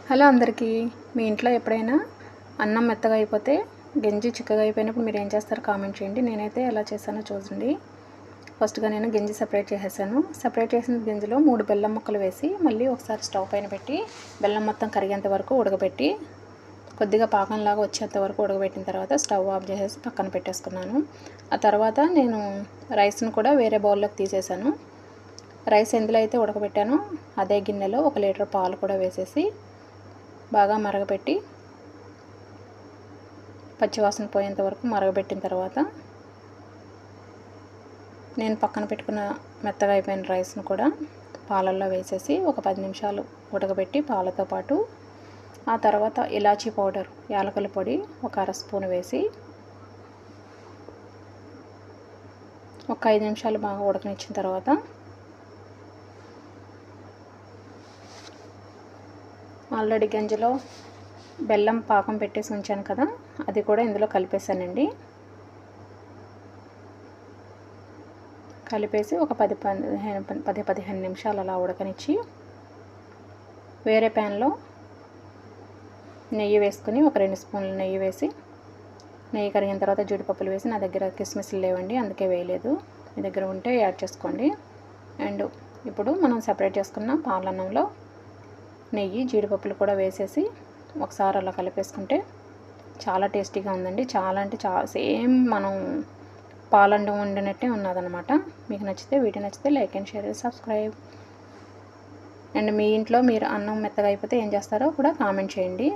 Hello అందరికీ. మీ ఇంట్లో ఎప్పుడైనా అన్నం మెత్తగా అయిపోతే గంజి చిక్కగా అయిపోయినప్పుడు మీరు ఏం చేస్తారో కామెంట్ చేయండి. నేనైతే ఎలా చేశానో చూడండి. ఫస్ట్గా నేను గంజి సపరేట్ చేసేసాను. సపరేట్ చేసిన గంజిలో 3 బెల్లం ముక్కలు వేసి మళ్ళీ ఒకసారి స్టవ్ పైన పెట్టి బెల్లం మొత్తం కరిగేంత వరకు ఉడకబెట్టి కొద్దిగా పాకంలాగా వచ్చేంత వరకు ఉడకబెట్టిన తర్వాత స్టవ్ ఆఫ్ చేసేసి పక్కన పెట్టేసుకున్నాను. ఆ తర్వాత నేను రైస్ను కూడా వేరే బౌల్లోకి తీసేసాను. రైస్ ఎందులో అయితే ఉడకబెట్టానో అదే గిన్నెలో 1 లీటర్ పాలు కూడా వేసేసి బాగా మరగపెట్టి పచ్చివాసన పోయేంత వరకు మరగబెట్టిన తర్వాత నేను పక్కన పెట్టుకున్న మెత్తగా అయిపోయిన రైస్ను కూడా పాలల్లో వేసేసి ఒక 10 నిమిషాలు ఉడకబెట్టి పాలతో పాటు ఆ తర్వాత ఇలాచీ పౌడర్ యాలకుల పొడి ఒక అర స్పూన్ వేసి ఒక 5 నిమిషాలు బాగా ఉడకనిచ్చిన తర్వాత ఆల్రెడీ గంజిలో బెల్లం పాకం పెట్టేసి ఉంచాను కదా, అది కూడా ఇందులో కలిపేసానండి. కలిపేసి ఒక 10-15 నిమిషాలు అలా ఉడకనిచ్చి వేరే ప్యాన్లో నెయ్యి వేసుకొని ఒక 2 స్పూన్లు నెయ్యి వేసి నెయ్యి కరిగిన తర్వాత జీడిపప్పులు వేసి, నా దగ్గర కిస్మిస్లు లేవండి అందుకే వేయలేదు, మీ దగ్గర ఉంటే యాడ్ చేసుకోండి. అండ్ ఇప్పుడు మనం సపరేట్ చేసుకున్న పాలన్నంలో నెయ్యి జీడిపప్పులు కూడా వేసేసి ఒకసారి అలా కలిపేసుకుంటే చాలా టేస్టీగా ఉందండి. చాలా అంటే చాలా సేమ్ మనం పాలన్నం వండినట్టే ఉన్నదనమాట. మీకు నచ్చితే వీడియో నచ్చితే like and share subscribe. And మీ ఇంట్లో మీరు అన్నం మెత్తగా అయిపోతే ఏం చేస్తారో కూడా కామెంట్ చేయండి.